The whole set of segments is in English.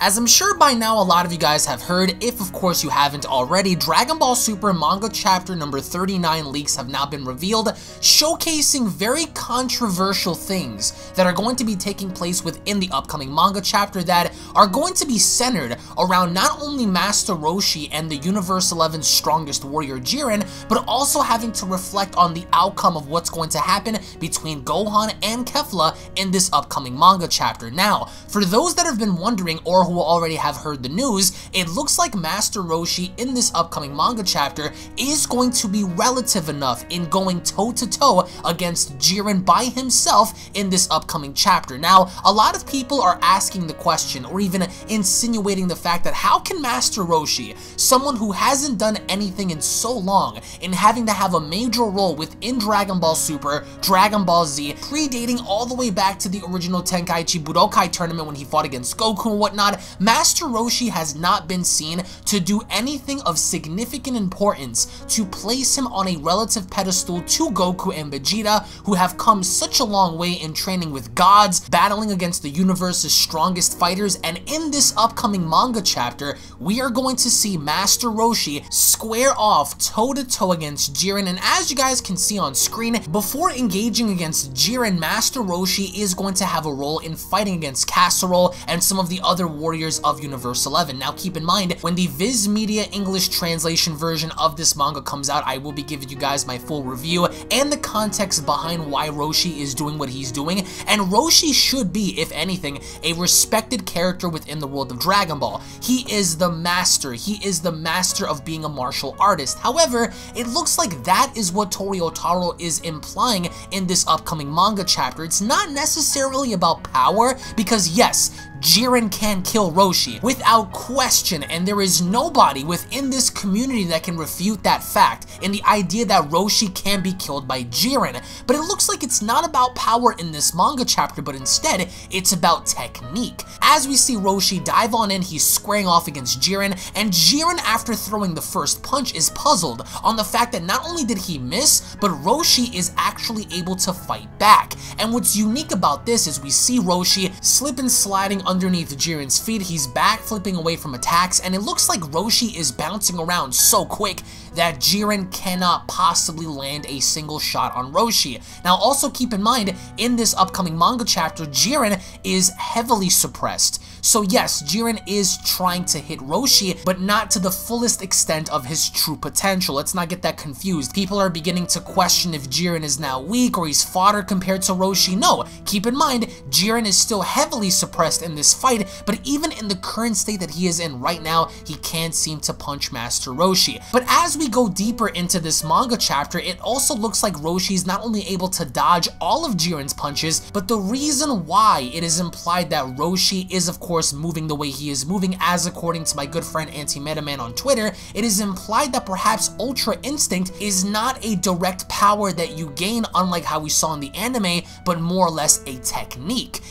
As I'm sure by now a lot of you guys have heard, if of course you haven't already, Dragon Ball Super manga chapter number 39 leaks have now been revealed, showcasing very controversial things that are going to be taking place within the upcoming manga chapter that are going to be centered around not only Master Roshi and the Universe 11's strongest warrior Jiren, but also having to reflect on the outcome of what's going to happen between Gohan and Kefla in this upcoming manga chapter. Now, for those that have been wondering or who already have heard the news, it looks like Master Roshi in this upcoming manga chapter is going to be relative enough in going toe-to-toe against Jiren by himself in this upcoming chapter. Now, a lot of people are asking the question or even insinuating the fact that how can Master Roshi, someone who hasn't done anything in so long, in having to have a major role within Dragon Ball Super, Dragon Ball Z, predating all the way back to the original Tenkaichi Budokai tournament when he fought against Goku and whatnot, Master Roshi has not been seen to do anything of significant importance to place him on a relative pedestal to Goku and Vegeta, who have come such a long way in training with gods, battling against the universe's strongest fighters, and in this upcoming manga chapter, we are going to see Master Roshi square off toe-to-toe against Jiren, and as you guys can see on screen, before engaging against Jiren, Master Roshi is going to have a role in fighting against Casserole and some of the other warriors of Universe 11. Now keep in mind, when the Viz Media English translation version of this manga comes out, I will be giving you guys my full review and the context behind why Roshi is doing what he's doing, and Roshi should be, if anything, a respected character within the world of Dragon Ball. He is the master. He is the master of being a martial artist. However, it looks like that is what Tori Otaro is implying in this upcoming manga chapter. It's not necessarily about power, because yes, Jiren can kill Roshi without question, and there is nobody within this community that can refute that fact and the idea that Roshi can be killed by Jiren. But it looks like it's not about power in this manga chapter, but instead it's about technique. As we see Roshi dive on in, he's squaring off against Jiren, and Jiren, after throwing the first punch, is puzzled on the fact that not only did he miss, but Roshi is actually able to fight back. And what's unique about this is we see Roshi slip and sliding underneath Jiren's feet, he's back flipping away from attacks, and it looks like Roshi is bouncing around so quick that Jiren cannot possibly land a single shot on Roshi. Now also keep in mind, in this upcoming manga chapter, Jiren is heavily suppressed. So yes, Jiren is trying to hit Roshi, but not to the fullest extent of his true potential. Let's not get that confused. People are beginning to question if Jiren is now weak or he's fodder compared to Roshi. No, keep in mind, Jiren is still heavily suppressed in this fight, but even in the current state that he is in right now, he can't seem to punch Master Roshi. But as we go deeper into this manga chapter, it also looks like Roshi is not only able to dodge all of Jiren's punches, but the reason why it is implied that Roshi is of course moving the way he is moving, as according to my good friend Anti-Metaman on Twitter, it is implied that perhaps Ultra Instinct is not a direct power that you gain, unlike how we saw in the anime, but more or less a technique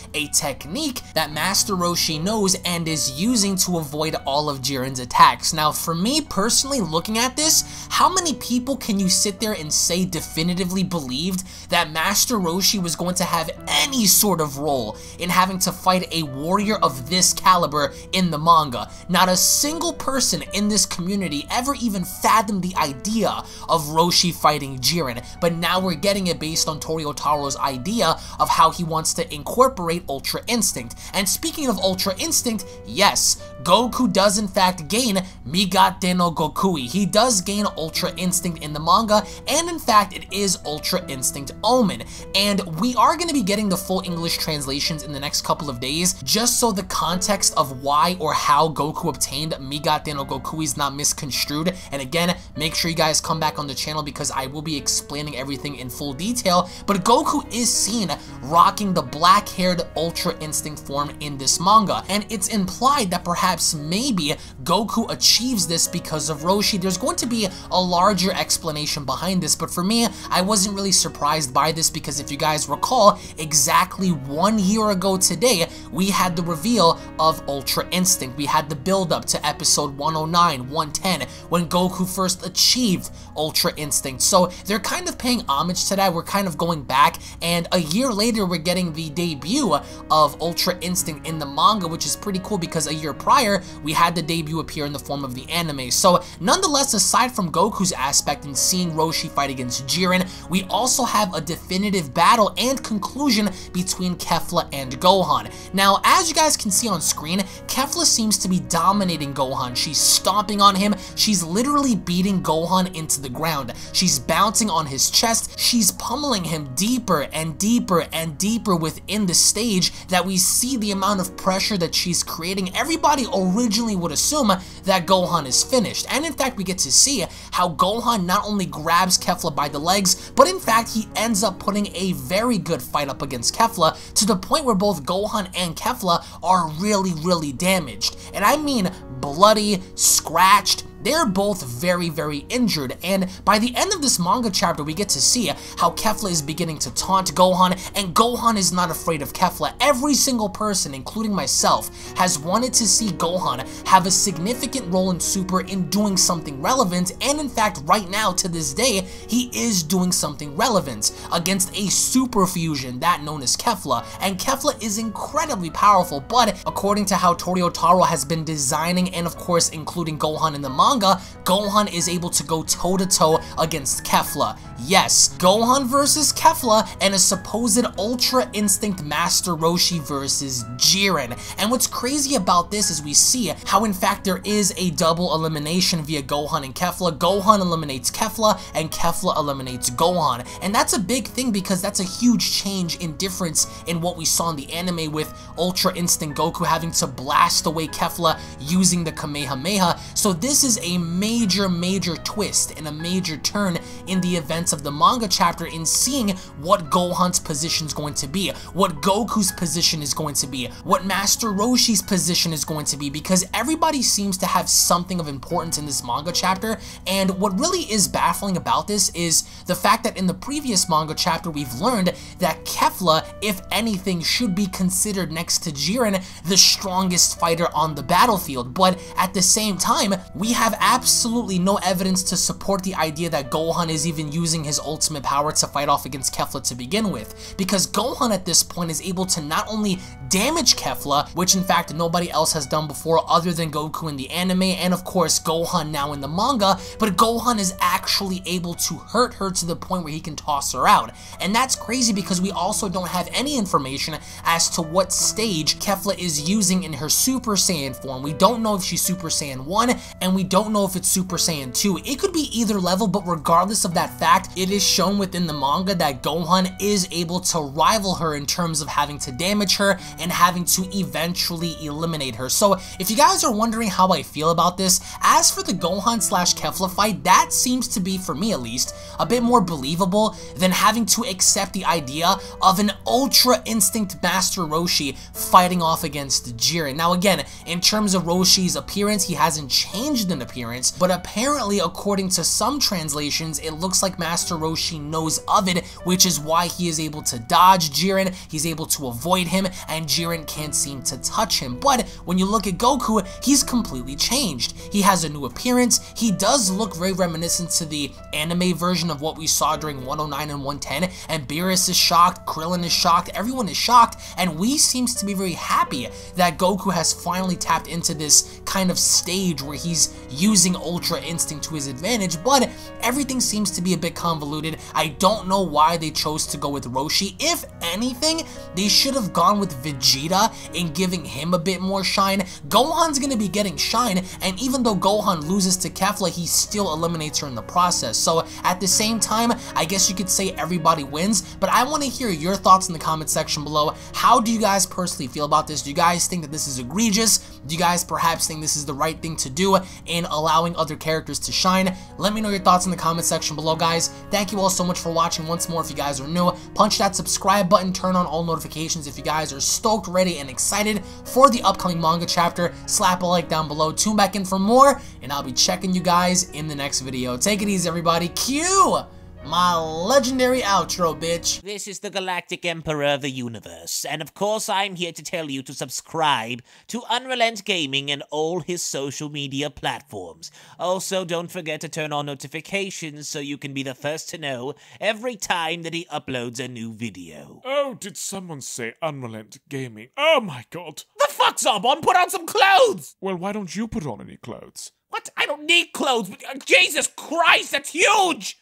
that Master Roshi knows and is using to avoid all of Jiren's attacks. Now for me personally, looking at this, how many people can you sit there and say definitively believed that Master Roshi was going to have any sort of role in having to fight a warrior of this caliber in the manga? Not a single person in this community ever even fathomed the idea of Roshi fighting Jiren, but now we're getting it based on Tori Otaro's idea of how he wants to incorporate Ultra Instinct. And speaking of Ultra Instinct, yes, Goku does in fact gain Migate no Gokui. He does gain Ultra Instinct in the manga, and in fact it is Ultra Instinct Omen. And we are going to be getting the full English translations in the next couple of days, just so the context of why or how Goku obtained Migate no Gokui is not misconstrued. And again, make sure you guys come back on the channel because I will be explaining everything in full detail. But Goku is seen rocking the black-haired Ultra Instinct form in this manga, and it's implied that perhaps maybe Goku achieves this because of Roshi. There's going to be be a larger explanation behind this, but for me, I wasn't really surprised by this because if you guys recall, exactly 1 year ago today, we had the reveal of Ultra Instinct. We had the build-up to episode 109, 110, when Goku first achieved Ultra Instinct. So they're kind of paying homage to that. We're kind of going back, and a year later, we're getting the debut of Ultra Instinct in the manga, which is pretty cool because a year prior, we had the debut appear in the form of the anime. So nonetheless, aside from Goku's aspect and seeing Roshi fight against Jiren, we also have a definitive battle and conclusion between Kefla and Gohan. Now, as you guys can see on screen, Kefla seems to be dominating Gohan. She's stomping on him. She's literally beating Gohan into the ground. She's bouncing on his chest. She's pummeling him deeper and deeper and deeper within the stage that we see the amount of pressure that she's creating. Everybody originally would assume that Gohan is finished. And in fact, we get to see how Gohan not only grabs Kefla by the legs, but in fact, he ends up putting a very good fight up against Kefla to the point where both Gohan and Kefla are really damaged. And I mean bloody, scratched. They're both very injured, and by the end of this manga chapter, we get to see how Kefla is beginning to taunt Gohan, and Gohan is not afraid of Kefla. Every single person, including myself, has wanted to see Gohan have a significant role in Super in doing something relevant, and in fact, right now, to this day, he is doing something relevant against a super fusion, that known as Kefla, and Kefla is incredibly powerful, but according to how Toryotaro has been designing, and of course, including Gohan in the manga, Gohan is able to go toe-to-toe against Kefla. Yes, Gohan versus Kefla and a supposed Ultra Instinct Master Roshi versus Jiren. And what's crazy about this is we see how in fact there is a double elimination via Gohan and Kefla. Gohan eliminates Kefla and Kefla eliminates Gohan. And that's a big thing because that's a huge change in difference in what we saw in the anime with Ultra Instinct Goku having to blast away Kefla using the Kamehameha. So this is a major twist and a major turn in the events of the manga chapter in seeing what Gohan's position is going to be, what Goku's position is going to be, what Master Roshi's position is going to be, because everybody seems to have something of importance in this manga chapter. And what really is baffling about this is the fact that in the previous manga chapter we've learned that Kefla, if anything, should be considered next to Jiren the strongest fighter on the battlefield, but at the same time we have absolutely no evidence to support the idea that Gohan is even using his ultimate power to fight off against Kefla to begin with, because Gohan at this point is able to not only damage Kefla, which in fact nobody else has done before other than Goku in the anime and of course Gohan now in the manga, but Gohan is actually able to hurt her to the point where he can toss her out. And that's crazy because we also don't have any information as to what stage Kefla is using in her Super Saiyan form. We don't know if she's Super Saiyan 1 and we don't know if it's Super Saiyan 2. It could be either level, but regardless of that fact, it is shown within the manga that Gohan is able to rival her in terms of having to damage her and having to eventually eliminate her. So if you guys are wondering how I feel about this, as for the Gohan slash Kefla fight, that seems to be, for me at least, a bit more believable than having to accept the idea of an Ultra Instinct Master Roshi fighting off against Jiren. Now again, in terms of Roshi's appearance, he hasn't changed in appearance, but apparently according to some translations, it looks like Master Roshi knows of it, which is why he is able to dodge Jiren, he's able to avoid him, and Jiren can't seem to touch him. But when you look at Goku, he's completely changed. He has a new appearance, he does look very reminiscent to the anime version of what we saw during 109 and 110, and Beerus is shocked, Krillin is shocked, everyone is shocked, and we seems to be very happy that Goku has finally tapped into this kind of stage where he's using Ultra Instinct to his advantage, but everything seems to be a bit convoluted. I don't know why they chose to go with Roshi. If anything, they should have gone with Vegeta in giving him a bit more shine. Gohan's gonna be getting shine, and even though Gohan loses to Kefla, he still eliminates her in the process. So at the same time, I guess you could say everybody wins, but I want to hear your thoughts in the comment section below. How do you guys personally feel about this? Do you guys think that this is egregious? Do you guys perhaps think this is the right thing to do in allowing other characters to shine. Let me know your thoughts in the comment section below, guys. Thank you all so much for watching. Once more, if you guys are new, punch that subscribe button, turn on all notifications if you guys are stoked, ready, and excited for the upcoming manga chapter. Slap a like down below, tune back in for more, and I'll be checking you guys in the next video. Take it easy, everybody. Cue my legendary outro, bitch. This is the Galactic Emperor of the Universe, and of course I'm here to tell you to subscribe to UnrealEntGaming and all his social media platforms. Also, don't forget to turn on notifications so you can be the first to know every time that he uploads a new video. Oh, did someone say UnrealEntGaming? Oh my god. The fuck's up, on? Put on some clothes! Well, why don't you put on any clothes? What? I don't need clothes. Jesus Christ, that's huge!